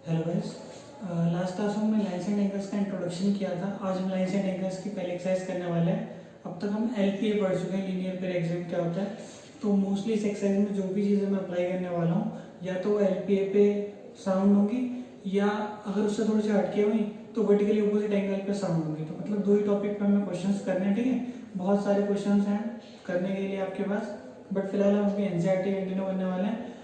Hello guys. Last class में हमने lines and angles का इंट्रोडक्शन किया था। आज हम लाइन्स एंड एंगल्स की पहले एक्सरसाइज करने वाले हैं। अब तक हम एलपीए पढ़ चुके हैं, लीनियर पैरेलग्राम क्या होता है। तो मोस्टली इस एक्सरसाइज में जो भी चीज़ें मैं अप्लाई करने वाला हूँ या तो वो एलपीए पे साउंड होंगी या अगर उससे थोड़ी सी हटके हुई तो वर्टिकली अपोजिट एंगल पे साउंड होंगी। तो मतलब दो ही टॉपिक पे हमें क्वेश्चंस करने हैं, ठीक है। बहुत सारे क्वेश्चंस हैं करने के लिए आपके पास, बट फिलहाल हम अभी एनसीईआरटी कंटिन्यू करने वाले हैं।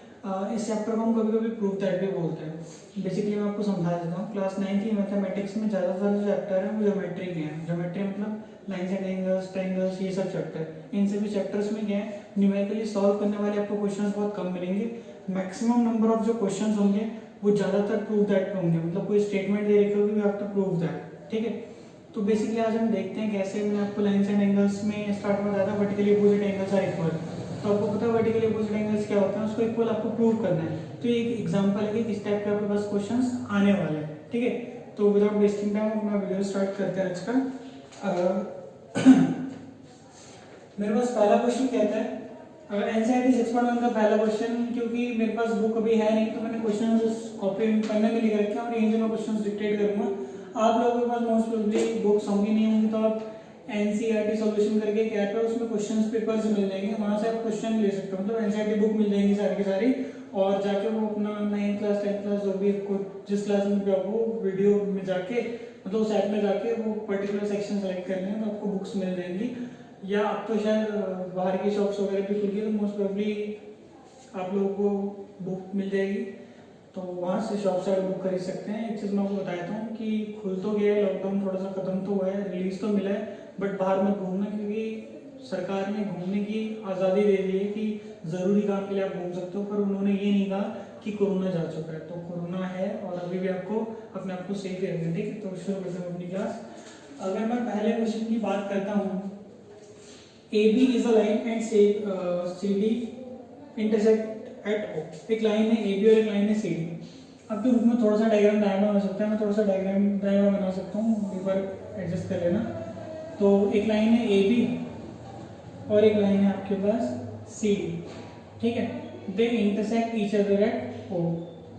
इस चैप्टर को हम कभी कभी प्रूफ दैट भी बोलते हैं। बेसिकली मैं आपको समझा देता हूँ। क्लास 9 की मैथमेटिक्स में ज़्यादातर जो चैप्टर है वो ज्योमेट्री के हैं। ज्योमेट्री मतलब लाइन्स एंड एंगल्स, ट्रायंगल्स, ये सब चैप्टर। इन सभी चैप्टर्स में क्या है, न्यूमेरिकली सॉल्व करने वाले आपको क्वेश्चंस बहुत कम मिलेंगे। मैक्सिमम नंबर ऑफ जो क्वेश्चंस होंगे वो ज़्यादातर प्रूफ दैट पे होंगे। मतलब कोई स्टेटमेंट दे रखी होगी, we have to prove that, ठीक है। तो बेसिकली आज हम देखते हैं कैसे। मैंने आपको लाइन्स एंड एंगल्स में स्टार्ट में बताया था vertically opposite angles are equal. तो आपको पता है वर्टिकली अपोजिट एंगल्स क्या होता है, उसको इक्वल आपको प्रूव करना है। तो ये एक एग्जांपल है कि किस टाइप के आपके पास क्वेश्चंस आने वाले हैं, ठीक है। तो विदाउट वेस्टिंग टाइम अपना वीडियो स्टार्ट करते हैं आज का। मेरे पास पहला क्वेश्चन कहता है, अगर एनसीईआरटी 6.1 का पहला क्वेश्चन, क्योंकि मेरे पास बुक अभी है नहीं तो मैंने क्वेश्चन कॉपी पन्ने में लिख रखे हैं और यहीं से मैं क्वेश्चन डिक्टेट करूंगा। आप लोगों के पास मोस्ट प्रोबेबली बुक्स होंगी नहीं होंगी, तो आप एनसीईआरटी सॉल्यूशन करके क्या है उसमें क्वेश्चन पेपर्स मिल जाएंगे, वहां से आप क्वेश्चन ले सकते हो। मतलब एनसीईआरटी बुक मिल जाएंगी सारी की सारी, और जाके वो अपना 9th क्लास 10th क्लास जो भी जिस क्लास में भी आपको वीडियो में जाके मतलब उस ऐप में जाके वो पर्टिकुलर सेक्शन सेलेक्ट करने हैं तो आपको बुक्स मिल जाएंगी। या अब तो शायद बाहर की शॉप्स वगैरह भी खुल गई, तो मोस्ट प्रोबेबली आप लोगों को बुक मिल जाएगी, तो वहाँ से शॉप से बुक कर सकते हैं। एक चीज़ मैं आपको बताता हूँ कि खुल तो गया है, लॉकडाउन थोड़ा सा खत्म तो हुआ है, रिलीज तो मिला है, बट बाहर मत घूमना, क्योंकि सरकार ने घूमने की आज़ादी दे दी है कि ज़रूरी काम के लिए आप घूम सकते हो। पर उन्होंने ये नहीं कहा कि कोरोना जा चुका है। तो कोरोना है और अभी भी आपको अपने आप को सेफ रखना है, ठीक है। तो शुरू करते हैं अपनी क्लास। अगर मैं पहले क्वेश्चन की बात करता हूँ, AB is a line and CD intersect at O। एक लाइन है AB और एक लाइन है CD। अब तो उसमें थोड़ा सा डायग्राम बना सकता है, मैं थोड़ा सा डायग्राम बना सकता हूँ, एक बार एडजस्ट कर लेना। तो एक लाइन है AB और एक लाइन है आपके पास CD, ठीक है। दे intersect each other eight O।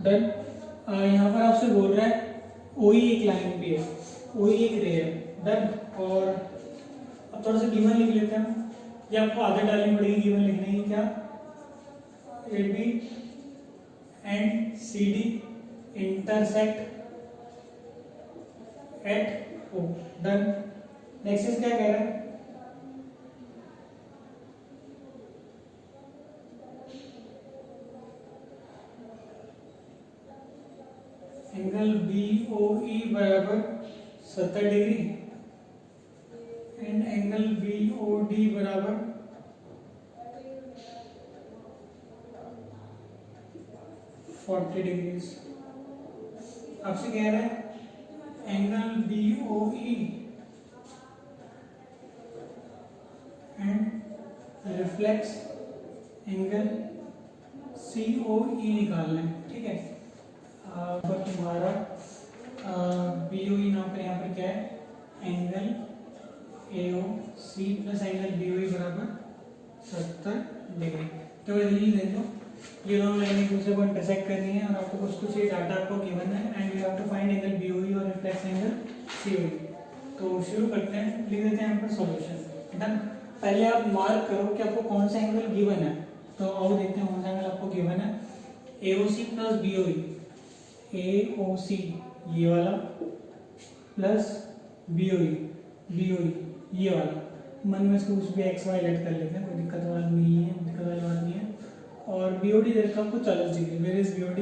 Done. यहाँ पर आपसे बोल रहा है OE एक लाइन भी है, OE एक रे है। डन। और अब थोड़ा सा गिवन लिख लेते हैं। ये आपको आदत डालनी पड़ेगी गिवन लिखने की। क्या? AB and CD intersect at O। Done. Next is क्या कह रहा है, एंगल BOE बराबर 70 डिग्री एंड एंगल BOD बराबर 40 डिग्रीज। आपसे कह रहा है angle BOE and reflex angle COE निकालना है, ठीक है। पर तुम्हारा BOE नाम पर यहाँ पर क्या है, angle AOC plus angle BOE बराबर 70 डिग्री। तो जल्दी देख लो, ये दोनों लाइन एक दूसरे को इंटरसेक्ट करनी है और आपको कुछ ये डाटा आपको गिवन है and you have to find angle BOE और रिफ्लेक्स एंगल COE। तो शुरू करते हैं, लिख देते हैं यहाँ पर सॉल्यूशन। डन। पहले आप मार्क करो कि आपको कौन सा एंगल गिवन है। तो आओ देखते हैं कौन सा एंगल आपको गिवन है। AOC प्लस BOE, AOC ये वाला प्लस BOE ये वाला। मन में इसको कुछ भी एक्स वाई लेट कर लेते हैं, कोई दिक्कत वाली नहीं है, दिक्कत वाली बात नहीं है। और BOD दे रखा आपको 40 degree. Where is BOD?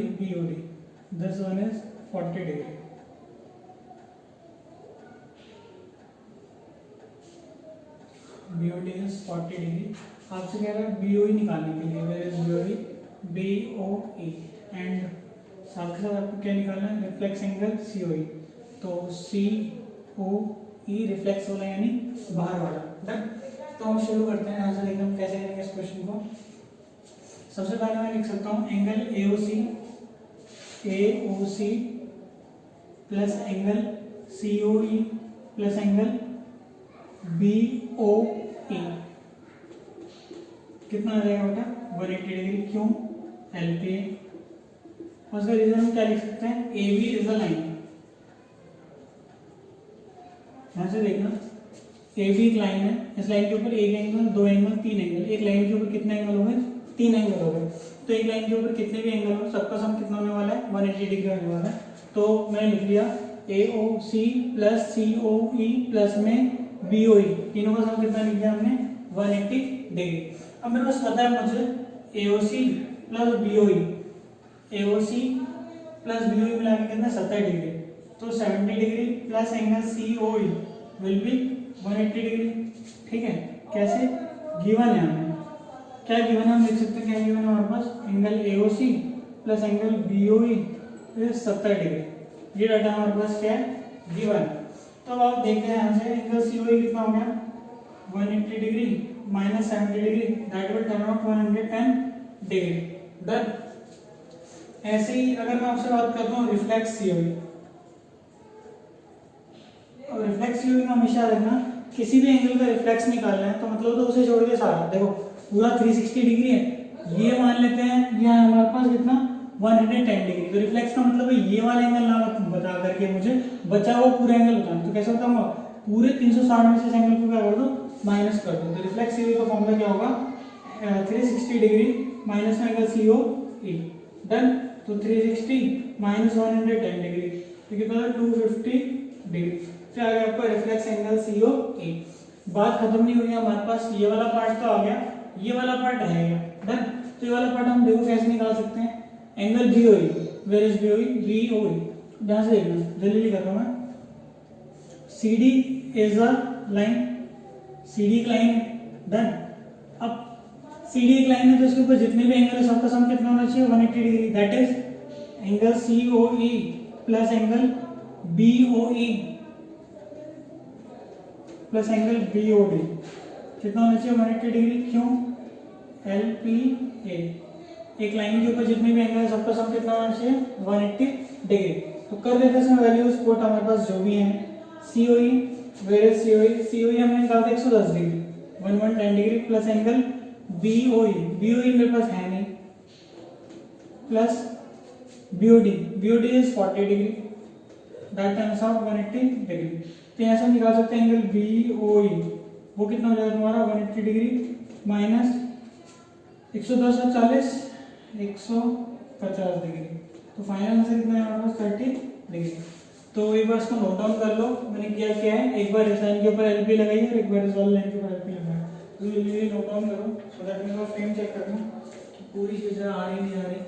This one is 40 degree. BOD is 40 degree. आपसे कह रहा है BOE निकालने के लिए, वेयर इज BOE एंड साथ के साथ आपको क्या निकालना है, रिफ्लेक्स एंगल COE। तो COE रिफ्लेक्स वाला यानी बाहर वाला। डन। तो हम शुरू करते हैं यहाँ से, देखते हैं कैसे करेंगे इस क्वेश्चन को। सबसे पहले मैं लिख सकता हूँ angle AOC plus angle COE plus angle BOE कितना आ जाएगा बेटा, 180 डिग्री। क्यों? LPA और उसका रीजन हम क्या लिख सकते हैं, A B is a line. यहाँ से देखना, ए बी एक लाइन है, इस लाइन के ऊपर एक एंगल, दो एंगल, तीन एंगल। एक लाइन के ऊपर कितने एंगल हो गए, तीन एंगल हो गए। तो एक लाइन के ऊपर कितने भी एंगल हो, सबका सम कितना होने वाला है, 180 डिग्री होने वाला है। तो मैंने लिख लिया ए ओ सी प्लस सी ओ ई प्लस में बी ओ ई, तीनों का सम कितना लिख दिया हमने, 180 डिग्री। अब मेरे पास पता है मुझे A O C plus B O E, A O C plus B O E मिला के कितना 70 डिग्री। तो 70 degree plus angle C O E will be 180 degree. ठीक है, कैसे, गिवन है हमें, क्या गिवन है, हम लिख सकते हैं क्या गिवन है हमारे पास, angle A O C plus angle B O E 70 degree. ये डाटा हमारे पास क्या है, गिवन है। तो अब आप देखते हैं यहाँ से एंगल सी ओ ई कितना हो गया, 180 degree minus 70 degree, that will turn out 110 degree. Done. ऐसे ही अगर मैं आपसे बात करता हूँ रिफ्लेक्स सी ओ ई, और रिफ्लेक्स सी ओ ई में हमेशा देखना, किसी भी एंगल का रिफ्लेक्स निकालना है तो मतलब तो उसे छोड़ के सारा देखो पूरा 360 डिग्री है, ये मान लेते हैं, ये है हमारे पास कितना 110 डिग्री। तो रिफ्लेक्स का मतलब है ये वाला एंगल ना बता करके मुझे बचा हुआ पूरा एंगल बताना। तो कैसे बताऊंगा, पूरे 360 में से इस एंगल को क्या कर दो, माइनस कर दो। तो रिफ्लेक्स सी ओ ई का फॉर्मूला क्या होगा, 360 डिग्री माइनस में एंगल सी ओ ई। डन। तो 360 माइनस 110 डिग्री, तो कितना 250 डिग्री। फिर आ गया आपका रिफ्लेक्स एंगल सी ओ ई। बात खत्म नहीं हुई, हमारे पास ये वाला पार्ट तो आ गया, ये वाला पार्ट रहेगा। डन। तो ये वाला पार्ट हम देखो कैसे निकाल सकते हैं, angle B O E, where is B O E, B O E, ध्यान से देखना, जल्दी कर रहा हूं मैं। C D is a line, C D एक लाइन है। डन। अब सी डी एक लाइन है तो इसके ऊपर जितने भी एंगल है सबका सम कितना होना चाहिए, 180 degree. That is angle C O E plus angle B O E plus angle B O D कितना होना चाहिए, 180 डिग्री। क्यों, एल पी ए, एक लाइन के ऊपर जितने भी एंगल है सबका सम कितना होना चाहिए, 180 डिग्री। तो कर देते हैं वैल्यूज पुट, हमारे पास जो भी है, सी O E, where is C O E, C O ई हमने निकाला था 110 degree, 110 degree plus angle B O E, B O E मेरे पास है नहीं, plus B O D, B O D is 40 degree, that turns out 180 degree. तो यहाँ से हम निकाल सकते हैं एंगल बी ओ ई, वो कितना हो जाएगा तुम्हारा 180 डिग्री माइनस 110 और 40 150 डिग्री। तो फाइनल आंसर कितना है हमारे पास 30 डिग्री। तो एक बार इसको नोट डाउन कर लो, मैंने किया क्या है, एक बार इस लाइन के ऊपर एल पी लगाई और एक बार इस वाली लाइन के ऊपर एल पी लगाया। तो ये नोट डाउन करो सो दैट मेरे को फ्रेम चेक करना कि पूरी चीज़ें आ रही नहीं आ रही,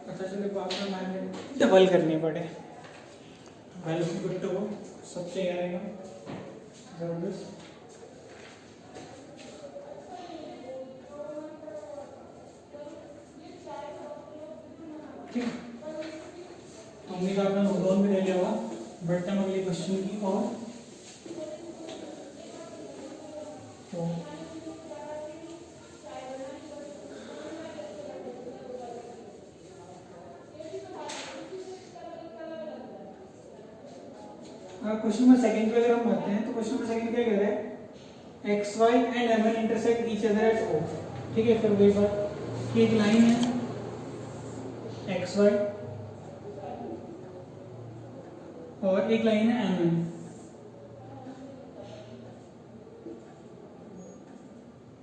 पता चले आपका मैंने डबल करनी पड़े। वैल्यू गुड टू गो, सब सही आएगा, जबरदस्त। ठीक, तो उम्मीद आपने नोट डाउन भी ले लिया होगा। बढ़ते हैं अगले क्वेश्चन की और। तो क्वेश्चन नंबर सेकंड पे अगर हम बढ़ते हैं तो क्वेश्चन नंबर सेकंड क्या कह रहा है, X Y and M N intersect each other at O. ठीक है, फिर वही बात कि एक लाइन है एक्स वाई और एक लाइन है M N,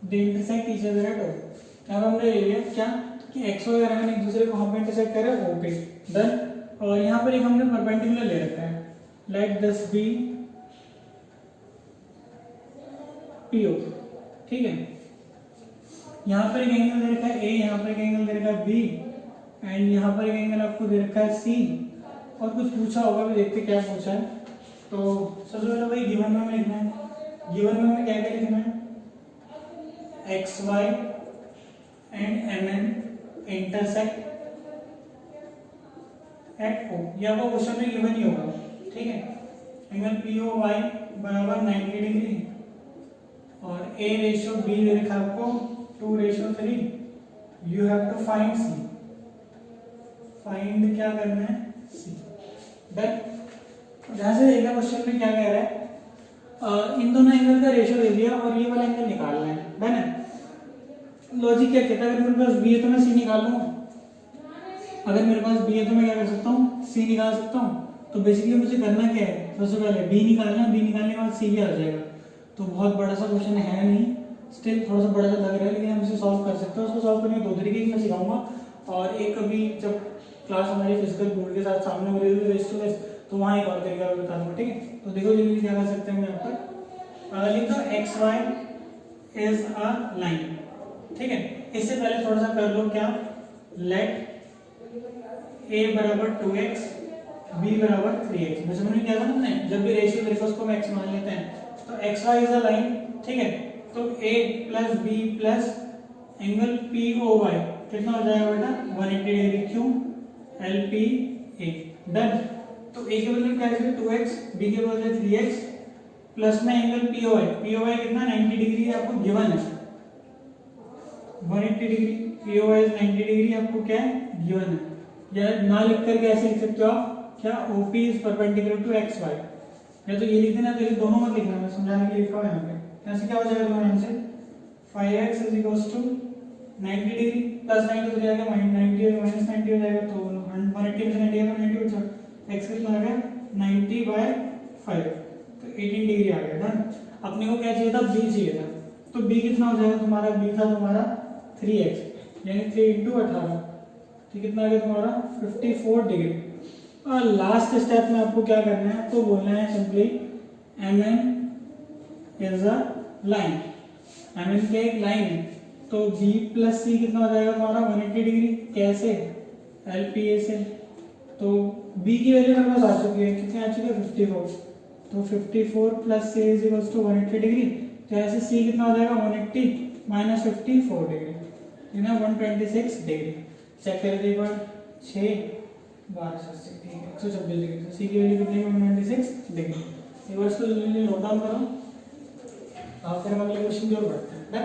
they intersect each other at O. अब हमने ले लिया क्या कि एक्स वाई और एम एन एक दूसरे को हम पे इंटरसेक्ट कर रहे हैं ओ पे। डन। और यहाँ पर एक हमने परपेंडिकुलर ले रखा है, let this B P O. ठीक है, यहाँ पर एक एंगल दे रखा है ए, यहाँ पर एक एंगल दे रखा है बी, एंड यहाँ पर एक एंगल आपको दे रखा है सी, और कुछ पूछा होगा भी, देखते क्या पूछा है। तो सबसे पहले भाई गिवन में हमें लिखना है, गिवन में हमें क्या क्या लिखना है, X Y and M N intersect at O, ये आपको क्वेश्चन में गिवन ही होगा। ठीक है, एंगल पी ओ वाई बराबर 90 डिग्री और ए रेशियो बी दे रखा है आपको 2:3। You have to find C, find क्या करना है, सी। डन। ध्यान से देखना क्वेश्चन में क्या कह रहा है, इन दोनों एंगल का रेशियो दे दिया और ये वाला एंगल निकालना है। डन है। लॉजिक क्या कहता है, अगर मेरे पास बी है तो मैं सी निकाल लूंगा, अगर मेरे पास बी है तो मैं क्या कर सकता हूँ, सी निकाल सकता हूँ। तो बेसिकली मुझे करना क्या है, सबसे पहले बी निकालना, बी निकालने के बाद सी भी आ जाएगा। तो बहुत बड़ा सा क्वेश्चन है नहीं, स्टिल थोड़ा सा बड़ा सा लग रहा है, लेकिन हम इसे सॉल्व कर सकते हैं। उसको सॉल्व करने के दो तरीके की मैं सिखाऊंगा, और एक कभी जब क्लास हमारी फिजिकल बोर्ड के साथ सामने हो रही है फेस टू फेस, तो वहाँ एक और तरीका बता दूंगा, ठीक है। तो देखो जल्दी क्या कर सकते हैं, मैं यहाँ पर लिख दो X Y is a line, ठीक है। इससे पहले थोड़ा सा कर लो क्या, लेट a बराबर 2x b बराबर 3x। बस हमने क्या था हमने, जब भी रेशियो देखो उसको हम x मान लेते हैं, तो X Y is a line, ठीक है। तो a plus B plus angle P O Y कितना हो जाएगा बेटा, 180 डिग्री, क्यों, एल पी ए, डन। तो a के बदले क्या है 2x, b के बदले 3x, प्लस में एंगल पी ओ वाई कितना 90 डिग्री आपको गिवन है, 180 degree, P O Y 90 degree आपको क्या है गिवन है। या ना लिख करके ऐसे लिख सकते हो आप, क्या OP is perpendicular to X Y, या तो ये लिख देना, तो ये दोनों मत लिखना, मैं समझाने के लिए लिखा हुआ है यहाँ पे। ऐसे क्या हो जाएगा दोनों answer, 5x is equals to 90 degree plus 90 हो जाएगा -90 और -90 हो जाएगा, तो 180 में से 90 का 90 बचा, x कितना आ गया 90/5, तो 18 डिग्री आ गया ना। अपने को क्या चाहिए था, b चाहिए था, तो b कितना हो जाएगा तुम्हारा, b था तुम्हारा 3x, यानी 3 × 18, तो कितना आ गया तुम्हारा 54 डिग्री। और लास्ट स्टेप में आपको क्या करना है, आपको बोलना है simply MN is a line, MN क्या एक लाइन है, तो B प्लस C कितना हो जाएगा तुम्हारा 180 डिग्री, कैसे, LPA से। तो B की वैल्यू मेरे पास आ चुकी है, कितनी आ चुकी है 54, तो 54 plus C is equals to 180 degree, तो ऐसे C कितना हो जाएगा 180 minus 54 degree, you know 126 degree. Check कर एक बार, 6 12 80, ठीक है 126 डिग्री, तो सी की वैल्यू कितनी है 126 डिग्री। एक बार इसको जल्दी नोट डाउन करो, फिर हम अगले क्वेश्चन की ओर बढ़ते हैं। डन।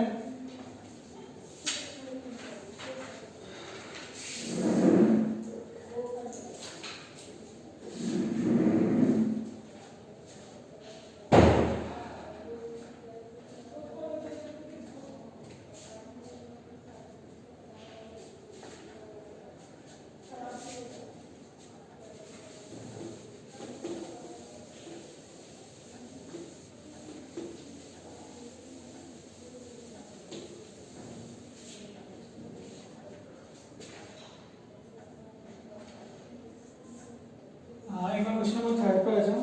एक बार क्वेश्चन नंबर 3 पे आ जाओ।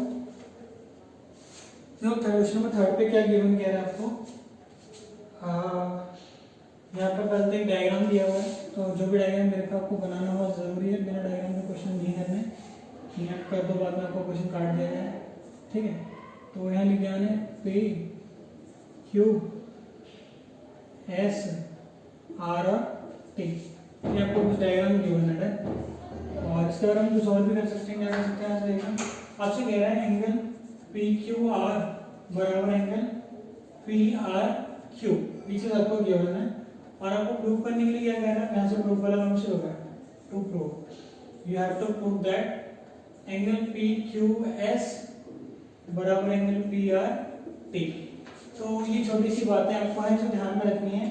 देखो क्वेश्चन नंबर 3 पे क्या गिवन कह रहा है आपको, यहाँ पे पहले एक डायग्राम दिया हुआ है, तो जो भी डायग्राम मेरे को आपको बनाना बहुत ज़रूरी है, बिना डायग्राम के क्वेश्चन नहीं करने, यहाँ कर दो बाद में आपको क्वेश्चन काट दिया जाए, ठीक है। तो यहाँ लिख दिया मैंने P Q S R और T, ये आपको कुछ डायग्राम गिवन है, और इसके बारे में कुछ और भी कर सकते हैं, क्या कर सकते हैं देखना। आपसे कह रहा है एंगल पी क्यू आर बराबर एंगल पी आर क्यू, पीछे आपको गिवन है, और आपको प्रूव करने के लिए क्या कह रहा है, यहाँ से प्रूव वाला काम शुरू होगा, to prove you have to prove that angle P Q S बराबर एंगल पी आर टी। तो ये छोटी सी बातें आपको है जो ध्यान में रखनी है,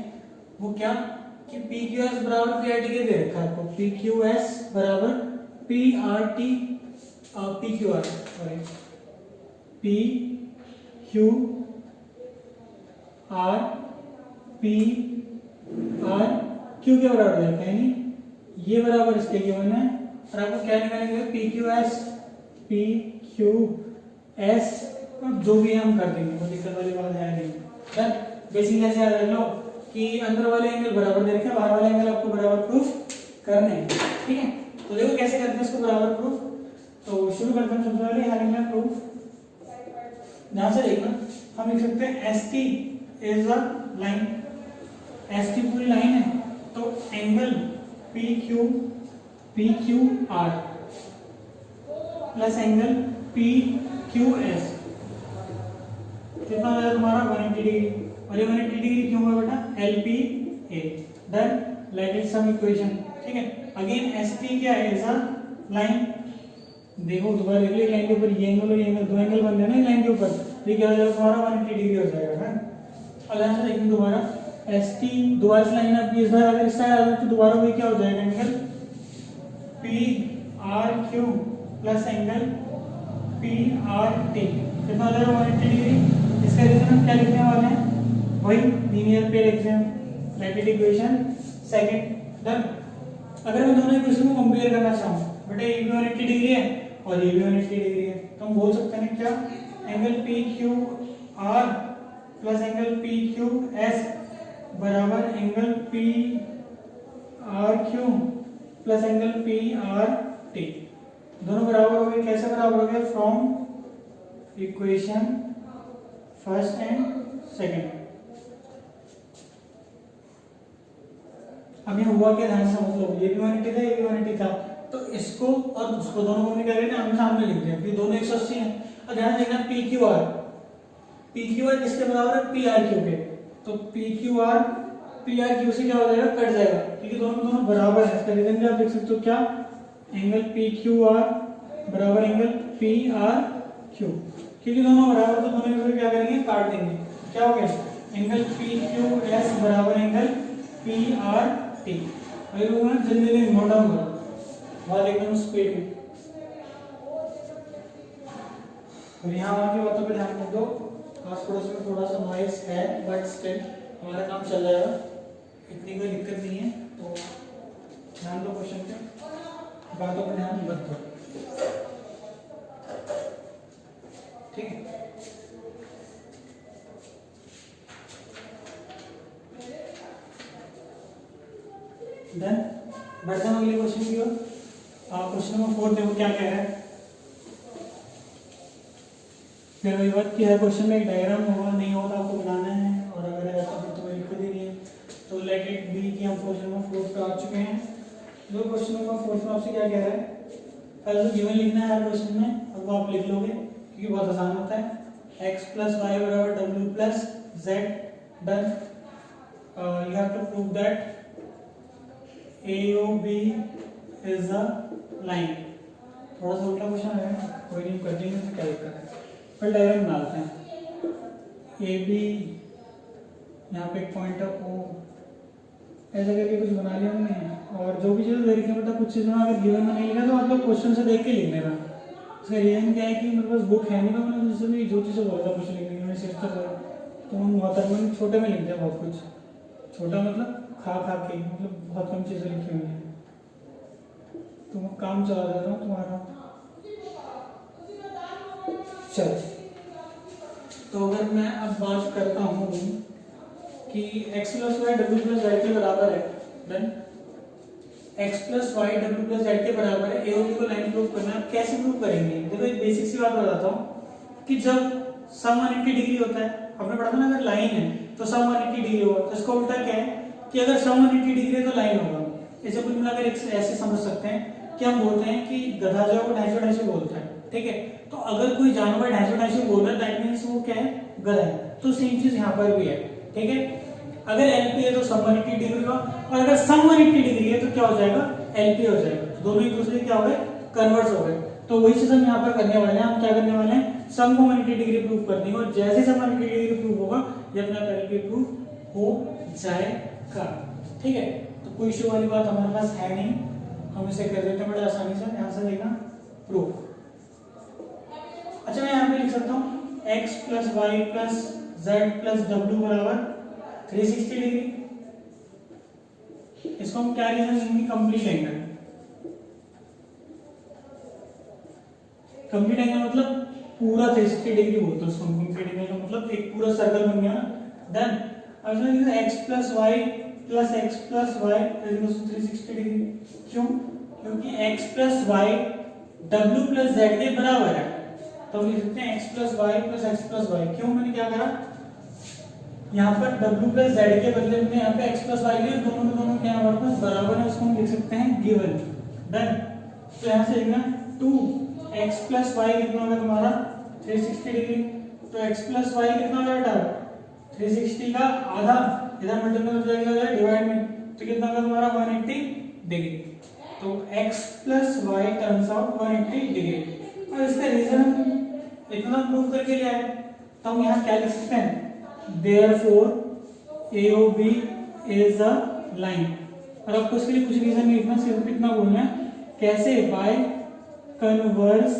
वो क्या कि पी क्यू एस बराबर पी आर टी के दे रखा है आपको, पी क्यू एस बराबर P R T, P Q are sorry P Q R P R Q के बराबर दे रखा है, यानी ये बराबर इसके गिवन है, और आपको क्या निकालेंगे पी क्यू एस, जो भी हम कर देंगे, कोई दिक्कत वाली बात है नहीं। सर बेसिकली ऐसे याद रख लो कि अंदर वाले एंगल बराबर दे रखे हैं, बाहर वाले एंगल आपको बराबर प्रूफ करने हैं, ठीक है। तो देखो कैसे करते हैं इसको बराबर प्रूफ, तो शुरू करते हैं सबसे पहले यहाँ लिखना प्रूफ, ध्यान से देखना, हम लिख सकते हैं S T is a line, S T पूरी लाइन है, तो angle P Q R plus angle P Q S कितना हो जाएगा तुम्हारा 180 डिग्री, और ये 180 डिग्री क्यों हुआ बेटा, L P A, then let it sum equation, ठीक है। अगेन एस टी क्या है, इज अ लाइन, देखो दोबारा देख लो लाइन के ऊपर ये एंगल और ये एंगल, दो एंगल बन रहे हैं ना लाइन के ऊपर, ये क्या हो जाएगा तुम्हारा 180 डिग्री हो जाएगा है। अब यहाँ से देखेंगे दोबारा एस टी, दोबारा से लाइन आपकी इस बार अगर इस साइड आ जाए तो दोबारा वही क्या हो जाएगा angle P R Q plus angle P R T कितना हो जाएगा 180 डिग्री। इसका रीजन हम क्या लिखने वाले हैं, वही linear pair axiom bracket equation second done. अगर मैं दोनों इक्वेशन को कंपेयर करना चाहूँ, बेटा ये भी 180 डिग्री है और ये भी 180 डिग्री है, तो हम बोल सकते हैं क्या, angle P Q R plus angle P Q S बराबर angle P R Q plus angle P R T. दोनों बराबर हो गए, कैसे बराबर हो गए, from equation first and second. अब ये हुआ क्या, ध्यान से मतलब ये भी 180 था, ये भी 180 था, तो इसको और उसको दोनों को क्या करेंगे, आमने सामने लिख दिया, फिर दोनों 180 हैं। और ध्यान देखना पी क्यू आर किसके बराबर है, पी आर क्यू के, तो पी क्यू से क्या हो जाएगा, कट जाएगा, क्योंकि दोनों बराबर है। इसका रीजन भी आप देख सकते हो क्या, एंगल पी क्यू आर बराबर एंगल पी आर क्यू, क्योंकि दोनों बराबर तो दोनों को क्या करेंगे, काट देंगे, क्या हो गया, एंगल पी क्यू एस बराबर एंगल पी आर टी। जल्दी नोट डाउन करो बहुत एकदम स्पीड में, और यहाँ आगे बातों पे ध्यान रख दो। आस पड़ोस में थोड़ा सा नॉइस है, बट स्टिल हमारा काम चल जाएगा, इतनी कोई दिक्कत नहीं है, तो ध्यान दो क्वेश्चन पे, बातों पे ध्यान मत दो, ठीक है। देन बढ़ते हैं अगले क्वेश्चन की ओर। क्वेश्चन नंबर 4 देखो क्या कह रहा है। फिर वही बात कि हर क्वेश्चन में एक डायग्राम होगा, नहीं होगा आपको बनाना है, और अगर है तो फिर तुम्हें लिख ही नहीं है। तो लेट इट बी कि हम क्वेश्चन नंबर 4 पे आ चुके हैं। जो क्वेश्चन नंबर 4 में आपसे क्या कह रहा है, पहले तो गिवन लिखना है हर क्वेश्चन में, अब वो आप लिख लोगे क्योंकि बहुत आसान होता है। x प्लस वाई बराबर w plus Z done. You have to prove that AOB is a line। थोड़ा सा उल्टा क्वेश्चन है, कोई नहीं, कर देंगे, तो क्या दिक्कत है। फिर डायग्राम बनाते हैं, AB यहाँ पे एक पॉइंट है O, ऐसा करके कुछ बना लिया हमने। और जो भी चीज़ देख के पता, कुछ चीज़ों में अगर गिवन में नहीं लिखा तो आप लोग क्वेश्चन से देख के लिख लेना। इसका रीजन क्या है कि मेरे पास बुक है नहीं, तो मैंने जैसे भी जो चीज़ें बोला था क्वेश्चन लिखने के, मैंने सिर्फ तो मोहतरमन छोटे में लिख दिया बहुत कुछ। छोटा मतलब खा के, मतलब बहुत कम चीज़ें लिखी हुई हैं, तो मैं काम चला जाता हूँ तुम्हारा। चलो, तो अगर मैं अब बात करता हूँ कि x plus Y W plus Z के बराबर है, then x plus Y W plus Z के बराबर है, AOB को लाइन प्रूव करना है। कैसे प्रूव करेंगे, देखो एक बेसिक सी बात बताता हूँ कि जब सम 180 डिग्री होता है, हमने पढ़ा था ना, अगर लाइन है तो सम 180 डिग्री होगा, तो इसका उल्टा क्या है कि अगर सम 180 डिग्री है तो लाइन होगा। इसे कुल मिलाकर ऐसे समझ सकते हैं कि हम बोलते हैं कि गधा जो है वो ढाई सौ बोलता है, ठीक है। तो अगर कोई जानवर ढाई सौ बोल रहा है, दैट मींस वो क्या है, गधा है। तो सेम चीज यहाँ पर भी है, ठीक है। अगर LP है तो सम 180 डिग्री होगा, और अगर सम 180 डिग्री है तो क्या हो जाएगा, LP हो जाएगा। दोनों एक दूसरे क्या हो गए, कन्वर्स हो गए। तो वही चीज हम यहाँ पर करने वाले हैं। हम क्या करने वाले हैं, सम को 180 डिग्री प्रूव कर देंगे, और जैसे सम 180 डिग्री प्रूव होगा ये अपना LP प्रूव हो जाएगा, ठीक है। तो कोई इश्यू वाली बात हमारे पास है नहीं, हम इसे कर देते हैं बड़े आसानी से। ध्यान से देखना, प्रूफ। अच्छा, मैं यहाँ पे लिख सकता हूँ x plus Y plus Z plus W बराबर 360 डिग्री। इसको हम क्या रीजन देंगे, कंप्लीट एंगल। कंप्लीट एंगल मतलब पूरा 360 डिग्री बोलते हैं उसको। कंप्लीट एंगल का मतलब एक पूरा सर्कल बन गया ना, डन। अब इसमें लिखा x plus Y plus X plus Y 360 degree. क्यों, क्योंकि x plus Y w plus Z के बराबर है, तो हम लिख सकते हैं x plus Y plus X plus Y. क्यों, मैंने क्या करा, यहाँ पर w प्लस जेड के बदले में यहाँ पे x प्लस वाई लिया, दोनों के दोनों क्या हमारे पास बराबर है, उसको हम लिख सकते हैं गिवन, डन। तो यहाँ से लिखना 2x प्लस वाई कितना होगा तुम्हारा 360 डिग्री। तो x प्लस वाई कितना होगा बेटा, 360 का आधा, इधर मल्टीपल हो जाएगा डिवाइड में, तो कितना होगा तुम्हारा 180 डिग्री। तो x plus Y turns out 180 degree. और इसका रीजन इतना प्रूव करके लिया है, तो हम यहाँ क्या लिख सकते हैं, therefore AOB is a line। और आपको इसके लिए कुछ रीजन नहीं लिखना, सिर्फ इतना बोलना है कैसे, बाय कन्वर्स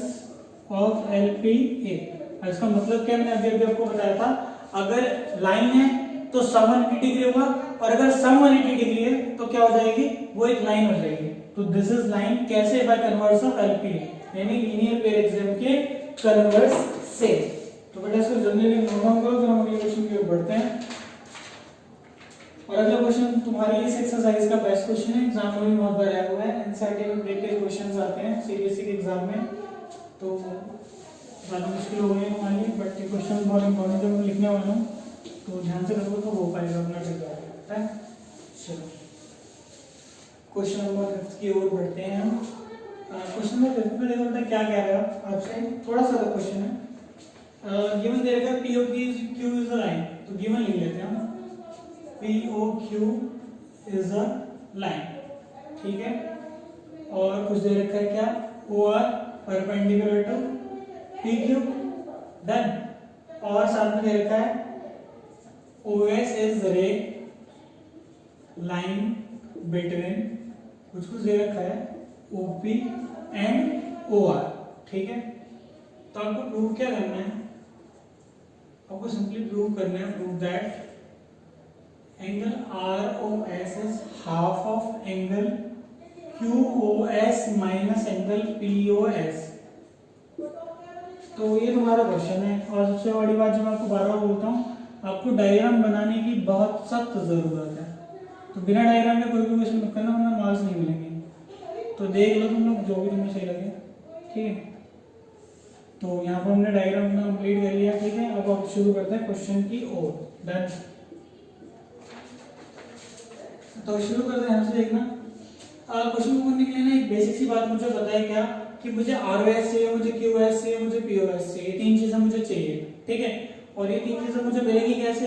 ऑफ LPA। इसका मतलब क्या, मैंने अभी आपको बताया था, अगर लाइन है तो सम 180 डिग्री होगा, और अगर सम 180 डिग्री है तो क्या हो जाएगी, वो एक लाइन हो जाएगी। तो दिस इज लाइन कैसे, बाय कन्वर्स ऑफ LPA, यानी लीनियर पेयर एग्जाम के कन्वर्स से। तो बेटा इसको जल्दी नोट डाउन करो, फिर हम अगले क्वेश्चन की ओर बढ़ते हैं। और अगला क्वेश्चन तुम्हारे लिए इस एक्सरसाइज का बेस्ट क्वेश्चन है, एग्जाम में भी बहुत बार आया हुआ है, एनसीईआरटी में प्रीवियस क्वेश्चंस आते हैं सीबीएसई के एग्जाम में, तो ज़्यादा मुश्किल हो गई है हमारे लिए, बट ये क्वेश्चन बहुत इंपॉर्टेंट है, मैं लिखने वाला हूँ, तो ध्यान से करोगे तो हो पाएगा अपना ठीक है। चलो क्वेश्चन नंबर 5 की ओर बढ़ते हैं हम। क्वेश्चन नंबर 5 में देखो बेटा क्या कह रहा है आपसे, थोड़ा सा क्वेश्चन है, गिवन दे रखा है P O Q is a line, तो गिवन लिख लेते हैं हम, POQ इज अ लाइन, ठीक है। और कुछ दे रखा है क्या, OR perpendicular to PQ, done. और साथ में दे रखा है OS is ray line between, कुछ दे रखा है OP एंड OR, ठीक है। तो आपको प्रूव क्या करना है, आपको सिंपली प्रूव करना है, prove that angle ROS is half of angle QOS minus angle POS। तो ये तुम्हारा क्वेश्चन है, और सबसे बड़ी बात जो मैं आपको बार बार बोलता हूँ, आपको डायग्राम बनाने की बहुत सख्त जरूरत है, तो बिना डायग्राम के कोई भी क्वेश्चन मत करना, वरना मार्क्स नहीं मिलेंगे। तो देख लो तुम लोग जो भी तुम्हें सही लगे, ठीक है। तो यहाँ पर हमने डायग्राम अपना कंप्लीट कर लिया, ठीक है। अब आप शुरू करते हैं क्वेश्चन की ओर, डन। तो शुरू करते हैं, यहाँ से देखना क्वेश्चन को करने के लिए ना एक बेसिक सी बात मुझे पता है क्या, कि मुझे ROS चाहिए, मुझे QOS चाहिए, मुझे POS चाहिए, तीन चीजें मुझे चाहिए, ठीक है। और ये तीन चीजें मुझे मिलेगी कैसे,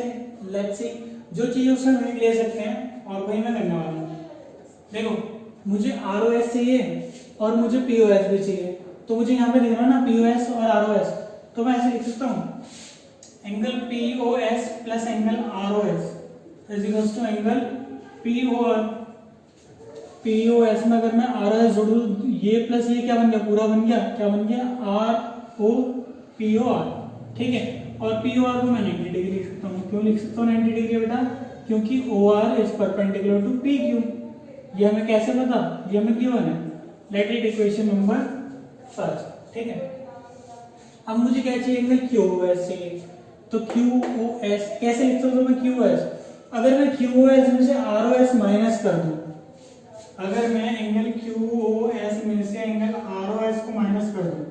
लेट्स सी, जो चाहिए उससे हम ले सकते हैं, और वही मैं करने वाला हूँ। देखो मुझे ROS चाहिए और मुझे POS भी चाहिए, तो मुझे यहाँ पे लिखना ना POS और ROS, तो मैं ऐसे लिख सकता हूँ, angle POS plus angle ROS is equals to angle POS में अगर मैं ROS जोड़ू, ये प्लस ये क्या बन गया, पूरा बन गया, क्या बन गया, ROPOR, ठीक है। और POR को मैं 90 डिग्री लिख सकता हूँ, क्यों लिख सकता हूँ 90 डिग्री बेटा, क्योंकि OR is perpendicular to PQ। ये हमें कैसे पता, ये हमें क्यों है, let it equation number first, ठीक है। अब मुझे क्या चाहिए, एंगल QOS चाहिए, तो QOS कैसे लिखता हूँ मैं QOS, अगर मैं QOS में से ROS माइनस कर दूं, अगर मैं एंगल QOS में से एंगल ROS को माइनस कर दूं,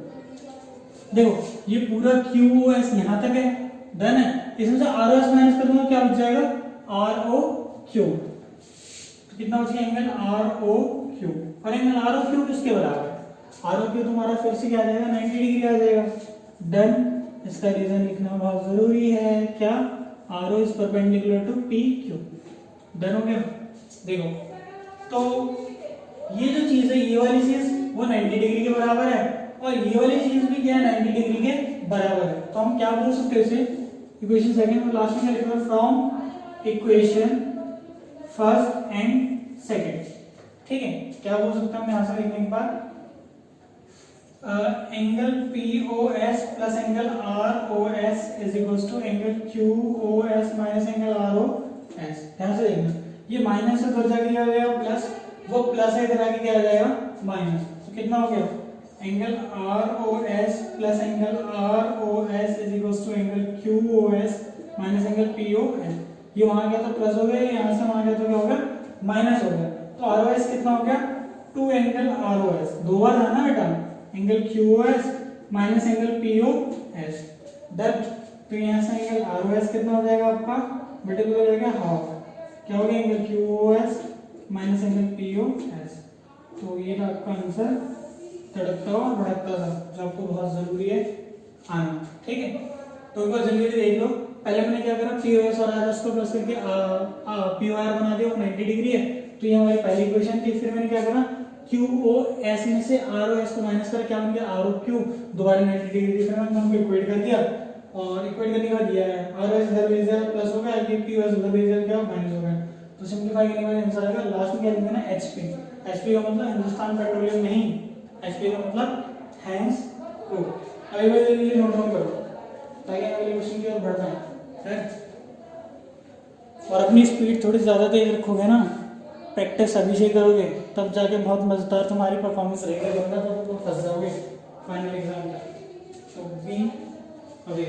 देखो ये पूरा QOS यहाँ तक है, डन है, इसमें से ROS माइनस कर दूंगा, क्या बच जाएगा, ROQ। तो कितना बच गया, एंगल ROQ, और एंगल ROQ किसके बराबर है, ROQ तुम्हारा फिर से क्या आ जाएगा, 90 डिग्री आ जाएगा, डन। इसका रीजन लिखना बहुत जरूरी है, क्या, RO is perpendicular to PQ, done हो गया। देखो तो ये जो चीज है, ये वाली चीज वो 90 डिग्री के बराबर है, और ये वाली चीज भी क्या है, 90 डिग्री के बराबर है। तो हम क्या बोल सकते हैं इसे, इक्वेशन सेकंड और लास्ट में लिखना, from equation first and second, ठीक है। क्या बोल सकता हूं मैं यहां से लिखने के बाद, angle POS plus angle ROS is equals to angle QOS minus angle ROS। ध्यान से देखना, ये माइनस से उधर जाके क्या आ जाएगा प्लस, वो प्लस है इधर आके क्या आ जाएगा माइनस, तो कितना हो गया, angle ROS plus angle ROS is equals to angle QOS minus angle POS। ये वहां गया तो प्लस हो गया, यहाँ से वहां गया तो क्या हो गया, माइनस हो गया। तो ROS कितना हो गया, 2 एंगल ROS, दो बार था ना बेटा, angle QOS minus angle POS, done. तो यहाँ से एंगल ROS कितना हो जाएगा आपका, मल्टीप्लाई हो जाएगा हाफ, क्या हो गया, angle QOS minus angle POS। तो ये था आपका आंसर, तड़कता हुआ और भड़कता था, जो आपको बहुत जरूरी है आना, ठीक है। तो एक बार जल्दी से देख लो, पहले मैंने क्या करा, POS और ROS को प्लस करके POR बना दिया, वो 90 डिग्री है, तो ये हमारी पहली इक्वेशन थी। फिर मैंने क्या करा, QOS में से ROS को माइनस कर क्या बन गया, ROQ, दोबारा 90 डिग्री फिर मैंने उनको इक्वेट कर दिया, और इक्वेट करने के बाद दिया है ROS इधर भेज दिया प्लस हो गया, ये POS उधर भेज दिया क्या माइनस हो गया। तो तो सिंप्लीफाई करने के बाद आंसर आएगा लास्ट में क्या लिखना है एचपी। एचपी का मतलब हिंदुस्तान पेट्रोलियम नहीं, एचपी का मतलब हैंस को। अभी मेरे लिए नोट डाउन करो ताकि अगले क्वेश्चन की ओर बढ़ पाए। और अपनी स्पीड थोड़ी ज़्यादा तेज रखोगे ना, प्रैक्टिस अभी से करोगे तब जाके बहुत मज़ेदार तुम्हारी परफॉर्मेंस रहेगी, वरना तो तुम फंस जाओगे फाइनल एग्जाम में। तो बी अवे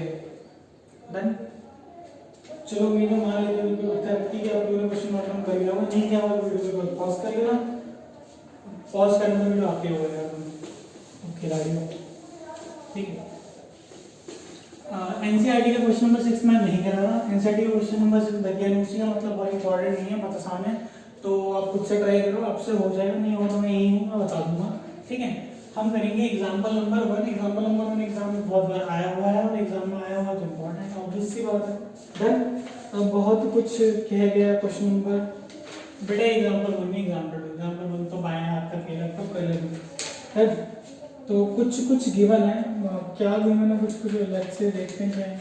डन। चलो वीडियो मान लेते हैं ठीक है, आप पूरा क्वेश्चन नोट डाउन कर लिया होगा, नहीं क्या होगा वीडियो को पॉज कर लेना, पॉज करने में वीडियो आपके हो जाएगा खिलाड़ी हो, ठीक है। एनसीईआरटी का क्वेश्चन नंबर 6 मैं नहीं करा रहा। एनसीईआरटी का क्वेश्चन नंबर 6 वैज्ञानिक का मतलब बहुत इंपॉर्टेंट नहीं है, बहुत आसान है, तो आप खुद से ट्राई करो, आपसे हो जाएगा, नहीं हो तो मैं यही हूँ, मैं बता दूंगा, ठीक है। हम करेंगे example number 1। Example number 1 exam में बहुत बार आया हुआ है और एग्जाम में आया हुआ तो इम्पोर्टेंट है, ऑब्वियस सी बात है। डन। बहुत कुछ कह गया क्वेश्चन नंबर बेटा एग्जाम्पल 1 नहीं एग्जाम्पल 1 तो बाएं हाथ का खेल तो कर लेंगे। तो कुछ गिवन है, क्या गिवन है कुछ अलग से देखते हैं क्या है।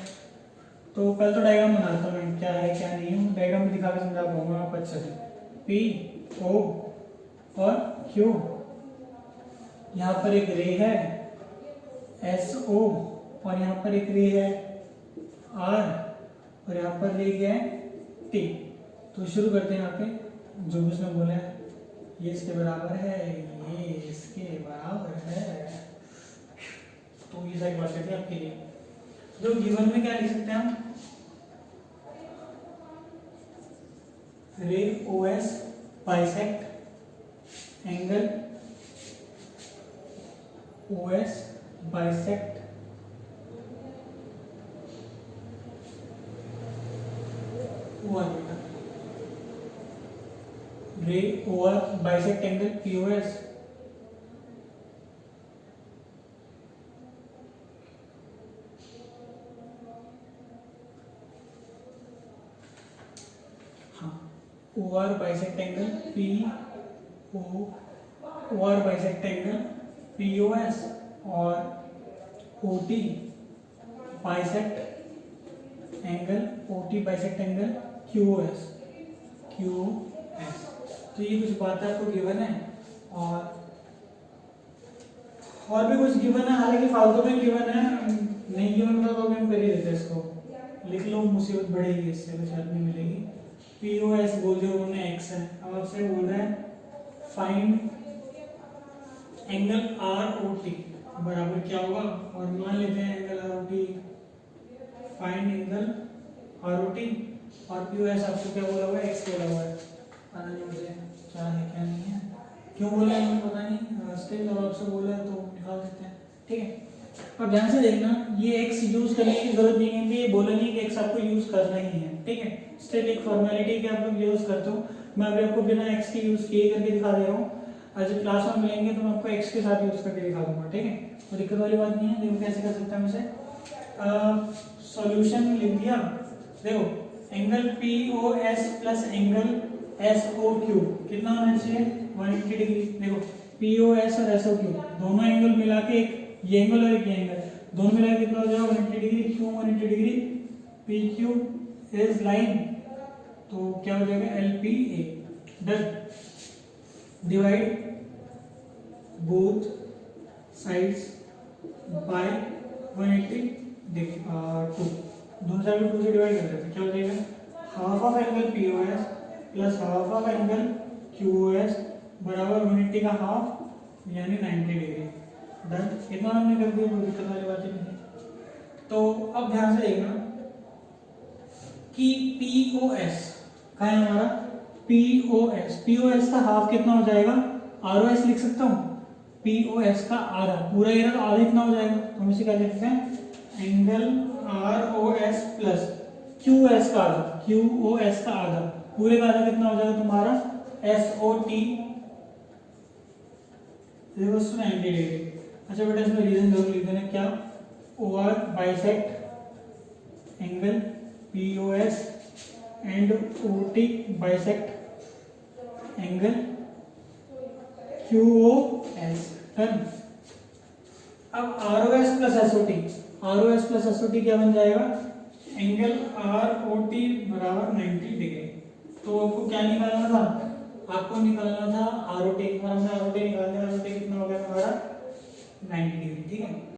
तो पहले तो डायग्राम बनाता हूँ मैं, क्या है क्या नहीं है, डायग्राम में दिखा के समझा पाऊंगा आप अच्छे से। पी ओ और क्यू, यहाँ पर एक रे है एस ओ और यहाँ पर एक रे है आर और यहाँ पर रे है टी। तो शुरू करते हैं यहाँ पे, जो भी उसने बोला है ये इसके बराबर है, ये इसके बराबर है, तो ये सारी बातें थी आपके लिए। जो गिवन में क्या लिख सकते हैं हम, ray O S bisect angle O S bisect ray O R bisect angle P O S O R bisect angle P O R bisect angle P O S और O T bisect angle O T bisect angle Q O S तो ये कुछ बात आपको given है और भी कुछ गिवन है, हालांकि फालतू में गिवन है, नहीं गिवन होता तो हम कर ही देते इसको, लिख लो मुसीबत बढ़ेगी, इससे कुछ हेल्प नहीं मिलेगी। पी ओ एस बोल दिया उन्होंने एक्स है, अब आपसे बोल रहे हैं find angle R O T बराबर क्या होगा, और मान लेते हैं angle R O T, find angle R O T और पी ओ एस आपको क्या बोला हुआ है, एक्स बोला हुआ है, पता नहीं मुझे क्या है क्या नहीं है, क्यों बोला है मुझे पता नहीं, स्टिल जब आपसे बोला है तो निकाल सकते हैं, ठीक है। अब ध्यान से देखना, ये एक्स यूज करने की जरूरत नहीं है, ये बोला नहीं कि एक्स आपको यूज करना ही है, ठीक है, स्टिल एक फॉर्मेलिटी के आप लोग यूज करते हो, मैं अभी आपको बिना एक्स के यूज किए करके दिखा दे रहा हूँ, आज जब क्लास में मिलेंगे तो मैं आपको एक्स के साथ यूज करके दिखा दूंगा, ठीक है, तो दिक्कत वाली बात नहीं है। देखो कैसे कर सकते हैं इसे, सॉल्यूशन लिख दिया, देखो angle P O S plus angle S O Q कितना होना चाहिए 180 डिग्री, देखो पी ओ एस और एस ओ क्यू दोनों एंगल मिला के, एक ये एंगल और एक ये एंगल दोनों मिला के कितना हो जाएगा 180 degree, Q 180 degree, P Q is line, तो क्या हो जाएगा L P A. Done. Divide both sides by 180 degree, 2 दोनों साइड को 2 से डिवाइड कर देते, क्या हो जाएगा half of angle P O S plus half of angle Q O S बराबर 180 का हाफ यानी 90 डिग्री। डन। इतना हमने कर दिया, कोई दिक्कत वाली बात नहीं। तो अब ध्यान से देखना कि पी ओ एस कहाँ है हमारा, पी ओ एस का हाफ कितना हो जाएगा, आर ओ एस लिख सकता हूँ, पी ओ एस का आधा, पूरा एरिया तो आधा इतना हो जाएगा, तो हम इसे क्या लिखते हैं angle R O S plus Q S का आधा, क्यू ओ एस का आधा, पूरे का आधा कितना हो जाएगा तुम्हारा एस ओ टी 90 डिग्री। अच्छा बेटा इसमें रीजन जरूर लिख देना, क्या O R bisect angle P O S and O T bisect angle Q O S. Done. अब R O S plus S O T, R O S plus S O T क्या बन जाएगा, angle R O T बराबर 90 degree. तो आपको क्या निकालना था, आपको निकालना था आर ओ टी। हमने आर ओ टी निकाल दिया, आर ओ टी कितना हो गया हमारा 90 डिग्री, ठीक है।